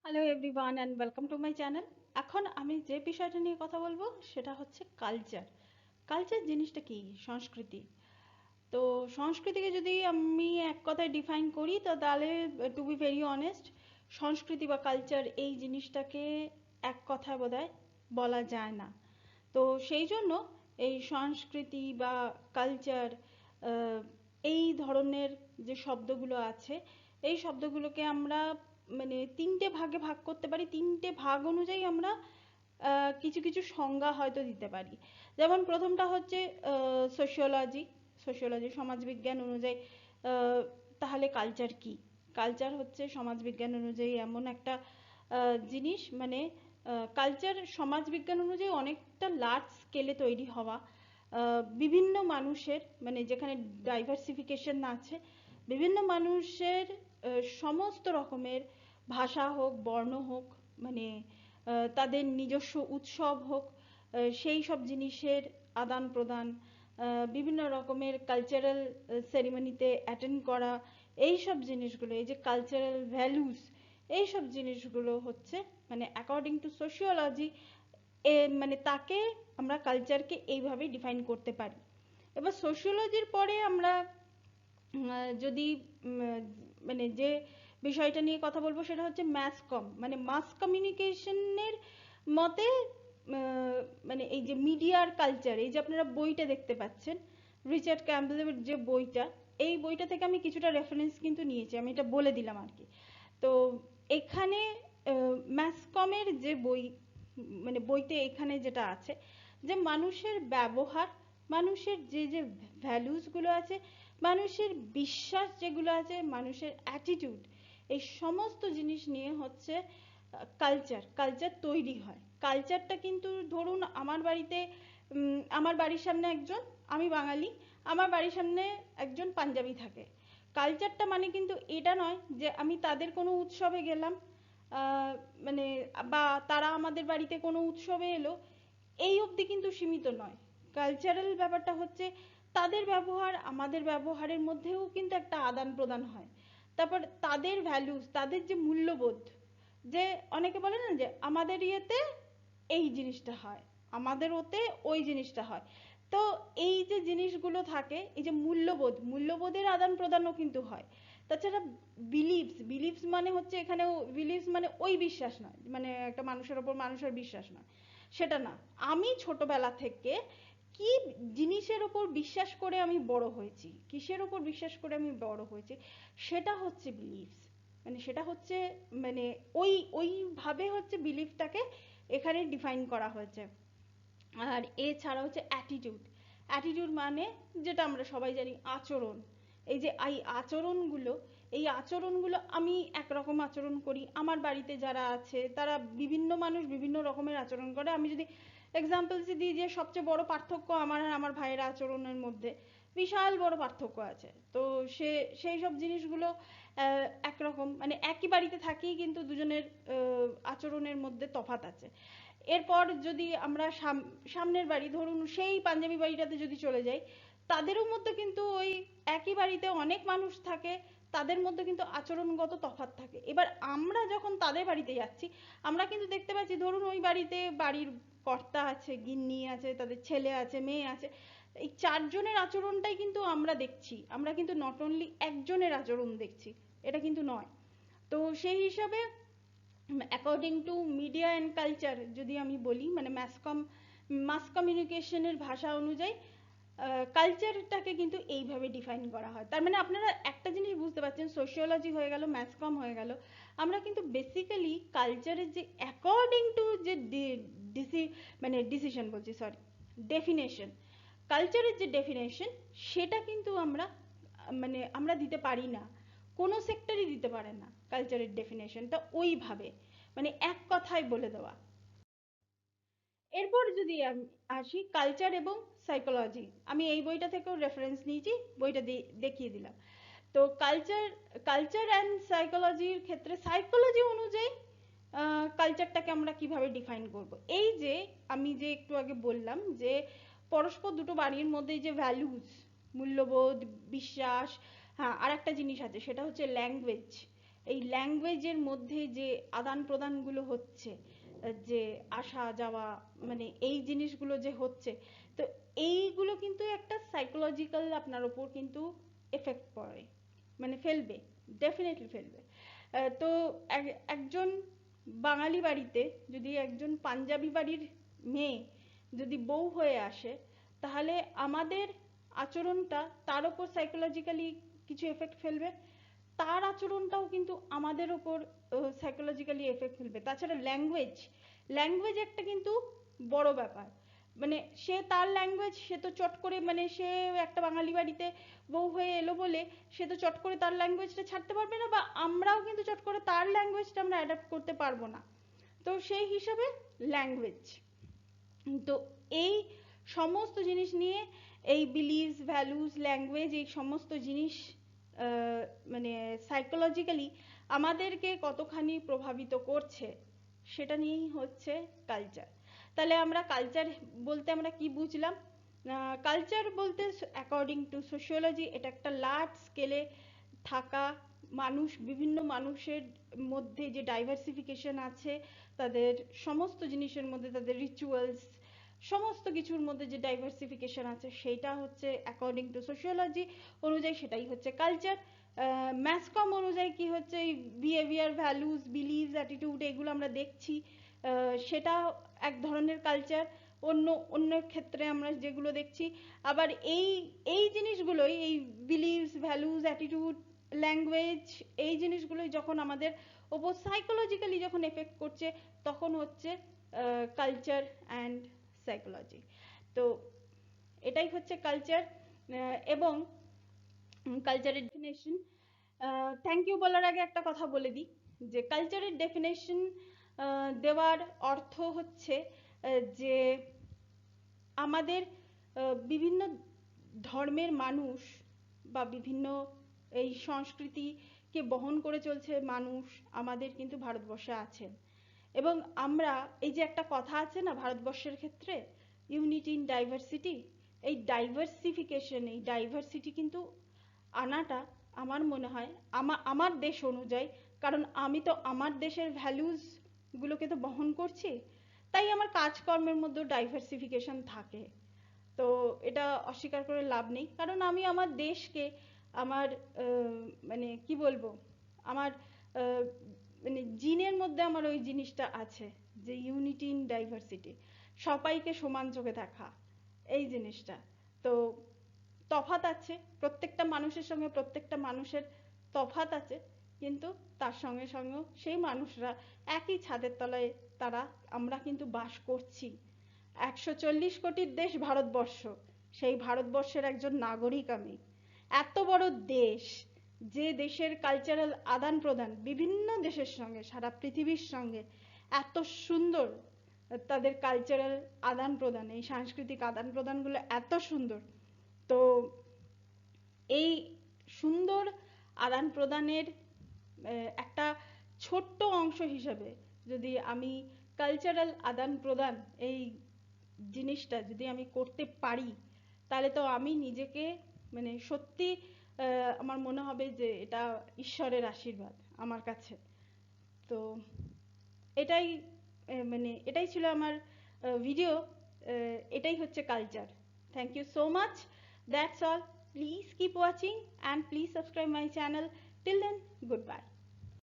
Hello everyone and welcome to my channel. এখন আমি যে বিষয়টা নিয়ে কথা বলবো সেটা হচ্ছে কালচার। কালচার জিনিসটা কি? সংস্কৃতি। তো সংস্কৃতিকে যদি আমি এক কথায় ডিফাইন করি তো তাহলে টু বি ভেরি অনেস্ট, সংস্কৃতি বা কালচার এই জিনিসটাকে এক কথায় বোধহয় বলা যায় না। তো সেই জন্য এই সংস্কৃতি বা কালচার, এই ধরনের যে শব্দগুলো আছে এই শব্দগুলোকে আমরা মানে তিনটে ভাগে ভাগ করতে পারি। তিনটে ভাগ অনুযায়ী আমরা কিছু কিছু সংজ্ঞা হয়তো দিতে পারি। যেমন প্রথমটা হচ্ছে সোশিওলজি। সোশিওলজি সমাজবিজ্ঞান অনুযায়ী। তাহলে কালচার কি? কালচার হচ্ছে সমাজবিজ্ঞান অনুযায়ী এমন একটা জিনিস, মানে কালচার সমাজবিজ্ঞান অনুযায়ী অনেকটা লার্জ স্কেলে তৈরি হওয়া, বিভিন্ন মানুষের, মানে যেখানে ডাইভার্সিফিকেশন আছে, বিভিন্ন মানুষের সমস্ত রকমের ভাষা হোক, বর্ণ হোক, মানে তাদের নিজস্ব উৎসব হোক, সেই সব জিনিসের আদান প্রদান, বিভিন্ন রকমের কালচারাল সেরিমনিতে অ্যাটেন্ড করা, এই সব জিনিসগুলো, এই যে কালচারাল ভ্যালুস, এই সব জিনিসগুলো হচ্ছে মানে অ্যাকর্ডিং টু সোশিওলজি, মানে তাকে আমরা কালচারকে এইভাবে ডিফাইন করতে পারি। এবার সোশিওলজির পরে আমরা যদি মানে যে বিষয়টা নিয়ে কথা বলবো সেটা হচ্ছে ম্যাস কম, মানে মাস কমিউনিকেশনের মতে, মানে এই যে মিডিয়ার কালচার, এই যে আপনারা বইটা দেখতে পাচ্ছেন রিচার্ড ক্যাম্বেলের যে বইটা, এই বইটা থেকে আমি কিছুটা রেফারেন্স কিন্তু নিয়েছি, আমি এটা বলে দিলাম আর কি। তো এখানে ম্যাস কমের যে বই, মানে বইতে এখানে যেটা আছে যে মানুষের ব্যবহার, মানুষের যে যে ভ্যালুসগুলো আছে, মানুষের বিশ্বাস যেগুলো আছে, মানুষের অ্যাটিটিউড, এই সমস্ত জিনিস নিয়ে হচ্ছে কালচার। কালচার তৈরি হয়। কালচারটা কিন্তু ধরুন আমার বাড়িতে, আমার বাড়ির সামনে একজন, আমি বাঙালি, আমার বাড়ির সামনে একজন পাঞ্জাবি থাকে। কালচারটা মানে কিন্তু এটা নয় যে আমি তাদের কোনো উৎসবে গেলাম, মানে বা তারা আমাদের বাড়িতে কোনো উৎসবে এলো, এই অবধি কিন্তু সীমিত নয়। কালচারাল ব্যাপারটা হচ্ছে তাদের ব্যবহার আমাদের ব্যবহারের মধ্যেও কিন্তু একটা আদান প্রদান হয়। তারপর তাদের ভ্যালুস, তাদের যে মূল্যবোধ, যে অনেকে বলে না যে আমাদের ইয়েতে এই জিনিসটা হয়, আমাদের ওতে ওই জিনিসটা হয়। তো এই যে জিনিসগুলো থাকে, এই যে মূল্যবোধ, মূল্যবোধের আদান প্রদানও কিন্তু হয়। তাছাড়া বিলিভস, বিলিভস মানে হচ্ছে এখানেও বিলিভস মানে ওই বিশ্বাস নয়, মানে একটা মানুষের ওপর মানুষের বিশ্বাস নয়, সেটা না। আমি ছোটবেলা থেকে কি জিনিসের ওপর বিশ্বাস করে আমি বড় হয়েছি, কিসের ওপর বিশ্বাস করে আমি বড় হয়েছি, সেটা হচ্ছে বিলিভস। মানে সেটা হচ্ছে, মানে ওই ওইভাবে হচ্ছে বিলিফটাকে এখানে ডিফাইন করা হয়েছে। আর এছাড়া হচ্ছে অ্যাটিটিউড। অ্যাটিটিউড মানে যেটা আমরা সবাই জানি আচরণ। এই যে এই আচরণগুলো, এই আচরণগুলো আমি একরকম আচরণ করি, আমার বাড়িতে যারা আছে তারা বিভিন্ন মানুষ বিভিন্ন রকমের আচরণ করে। আমি যদি এক্সাম্পলস দিই যে সবচেয়ে বড় পার্থক্য আমার আর আমার ভাইয়ের আচরণের মধ্যে বিশাল বড় পার্থক্য আছে। তো সেই সব জিনিসগুলো একরকম, মানে একই বাড়িতে থাকি কিন্তু দুজনের আচরণের মধ্যে তফাৎ আছে। এরপর যদি আমরা সামনের বাড়ি, ধরুন সেই পাঞ্জাবি বাড়িটাতে যদি চলে যাই, তাদেরও মধ্যে কিন্তু ওই একই বাড়িতে অনেক মানুষ থাকে, তাদের মধ্যে কিন্তু আচরণগত তফাৎ থাকে। এবার আমরা যখন তাদের বাড়িতে যাচ্ছি, আমরা কিন্তু দেখতে পাচ্ছি ধরুন ওই বাড়িতে বাড়ির কর্তা আছে, গিন্নি আছে, তাদের ছেলে আছে, মেয়ে আছে, এই চারজনের আচরণটাই কিন্তু আমরা দেখছি। আমরা কিন্তু নট অনলি একজনের আচরণ দেখছি, এটা কিন্তু নয়। তো সেই হিসাবে according to media and culture যদি আমি বলি, মানে মাস কমিউনিকেশনের ভাষা অনুযায়ী কালচারটাকে কিন্তু এইভাবে ডিফাইন করা হয়। তার মানে আপনারা একটা জিনিস বুঝতে পারছেন, সোশিওলজি হয়ে গেল, ম্যাস কম হয়ে গেল, আমরা কিন্তু বেসিক্যালি কালচারের যে অ্যাকর্ডিং টু যে মানে ডিসিশন বলছি, সরি, ডেফিনেশন, কালচারের যে ডেফিনেশন, সেটা কিন্তু আমরা মানে আমরা দিতে পারি না, কোনো সেক্টরই দিতে পারে না কালচারের ডেফিনেশনটা ওইভাবে, মানে এক কথায় বলে দেওয়া। এরপর যদি আমি আসি কালচার এবং সাইকোলজি, আমি এই বইটা থেকেও রেফারেন্স নিয়েছি, বইটা দেখিয়ে দিলাম। তো কালচার অ্যান্ড সাইকোলজির ক্ষেত্রে সাইকোলজি অনুযায়ী কালচারটাকে আমরা কিভাবে ডিফাইন করব, এই যে আমি যে একটু আগে বললাম যে পরস্পর দুটো বাড়ির মধ্যে যে ভ্যালুস, মূল্যবোধ, বিশ্বাস, হ্যাঁ আর একটা জিনিস আছে সেটা হচ্ছে ল্যাঙ্গুয়েজ। এই ল্যাঙ্গুয়েজের মধ্যে যে আদান প্রদানগুলো হচ্ছে, যে আসা যাওয়া, মানে এই জিনিসগুলো যে হচ্ছে, তো এইগুলো কিন্তু একটা সাইকোলজিক্যাল আপনার ওপর কিন্তু এফেক্ট পড়ে, মানে ফেলবে, ডেফিনেটলি ফেলবে। তো একজন বাঙালি বাড়িতে যদি একজন পাঞ্জাবি বাড়ির মেয়ে যদি বউ হয়ে আসে, তাহলে আমাদের আচরণটা তার ওপর সাইকোলজিক্যালি কিছু এফেক্ট ফেলবে, তার আচরণটাও কিন্তু আমাদের ওপর সাইকোলজিক্যালি এফেক্ট ফেলবে। তাছাড়া ল্যাঙ্গুয়েজ, ল্যাঙ্গুয়েজ একটা কিন্তু বড় ব্যাপার। মানে সে তার ল্যাঙ্গুয়েজ, সে তো চট করে, মানে সে একটা বাঙালি বাড়িতে বউ হয়ে এলো বলে সে তো চট করে তার ল্যাঙ্গুয়েজটা ছাড়তে পারবে না, বা আমরাও কিন্তু চট করে তার ল্যাঙ্গুয়েজটা আমরা অ্যাডাপ্ট করতে পারবো না। তো সেই হিসাবে ল্যাঙ্গুয়েজ, তো এই সমস্ত জিনিস নিয়ে, এই বিলিভস, ভ্যালুস, ল্যাঙ্গুয়েজ, এই সমস্ত জিনিস মানে সাইকোলজিক্যালি আমাদেরকে কতখানি প্রভাবিত করছে, সেটা নিয়েই হচ্ছে কালচার। তাহলে আমরা কালচার বলতে আমরা কি বুঝলাম? কালচার বলতে অ্যাকর্ডিং টু সোশিওলজি এটা একটা লার্জ স্কেলে থাকা মানুষ, বিভিন্ন মানুষের মধ্যে যে ডাইভার্সিফিকেশন আছে, তাদের সমস্ত জিনিসের মধ্যে, তাদের রিচুয়ালস, সমস্ত কিছুর মধ্যে যে ডাইভার্সিফিকেশন আছে, সেইটা হচ্ছে অ্যাকর্ডিং টু সোশিওলজি অনুযায়ী সেটাই হচ্ছে কালচার। ম্যাসকম অনুযায়ী কি হচ্ছে, এই বিহেভিয়ার, ভ্যালুস, বিলিভস, অ্যাটিটিউড, এগুলো আমরা দেখছি, সেটা এক ধরনের কালচার। অন্য অন্য ক্ষেত্রে আমরা যেগুলো দেখছি, আবার এই এই জিনিসগুলোই, এই বিলিভস, ভ্যালুস, অ্যাটিটিউড, ল্যাঙ্গুয়েজ, এই জিনিসগুলোই যখন আমাদের ওপর সাইকোলজিক্যালি যখন এফেক্ট করছে, তখন হচ্ছে কালচার অ্যান্ড সাইকোলজি। তো এটাই হচ্ছে কালচার। এবং কালচারের ডেফিনেশন, থ্যাংক ইউ বলার আগে একটা কথা বলে দিই, যে কালচারের ডেফিনেশন দেওয়ার অর্থ হচ্ছে যে আমাদের বিভিন্ন ধর্মের মানুষ বা বিভিন্ন এই সংস্কৃতিকে বহন করে চলছে মানুষ আমাদের কিন্তু ভারতবর্ষে আছেন। এবং আমরা, এই যে একটা কথা আছে না ভারতবর্ষের ক্ষেত্রে, ইউনিটি ইন ডাইভার্সিটি, এই ডাইভার্সিফিকেশন, এই ডাইভার্সিটি কিন্তু আনাটা আমার মনে হয় আমার দেশ অনুযায়ী, কারণ আমি তো আমার দেশের ভ্যালুস গুলোকে তো বহন করছি, তাই আমার কাজকর্মের মধ্যেও ডাইভার্সিফিকেশন থাকে। তো এটা অস্বীকার করে লাভ নেই, কারণ আমি আমার দেশকে, আমার মানে কি বলবো, আমার মানে জিনের মধ্যে আমার ওই জিনিসটা আছে, যে ইউনিটি ইন ডাইভার্সিটি, সবাইকে সমান চোখে দেখা, এই জিনিসটা। তো তফাৎ আছে, প্রত্যেকটা মানুষের সঙ্গে প্রত্যেকটা মানুষের তফাৎ আছে, কিন্তু তার সঙ্গে সঙ্গেও সেই মানুষরা একই ছাদের তলায়, তারা, আমরা কিন্তু বাস করছি। 140 কোটির দেশ ভারতবর্ষ, সেই ভারতবর্ষের একজন নাগরিক আমি। এত বড় দেশ, যে দেশের কালচারাল আদান প্রদান বিভিন্ন দেশের সঙ্গে, সারা পৃথিবীর সঙ্গে এত সুন্দর, তাদের কালচারাল আদান প্রদান, এই সাংস্কৃতিক আদান প্রদানগুলো এত সুন্দর। তো এই সুন্দর আদান প্রদানের একটা ছোট্ট অংশ হিসেবে যদি আমি কালচারাল আদান প্রদান, এই জিনিসটা যদি আমি করতে পারি, তাহলে তো আমি নিজেকে, মানে সত্যি আমার মনে হবে যে এটা ঈশ্বরের আশীর্বাদ আমার কাছে। তো এটাই, মানে এটাই ছিল আমার ভিডিও, এটাই হচ্ছে culture. Thank you so much, that's all. Please keep watching and please subscribe my channel. Till then, goodbye.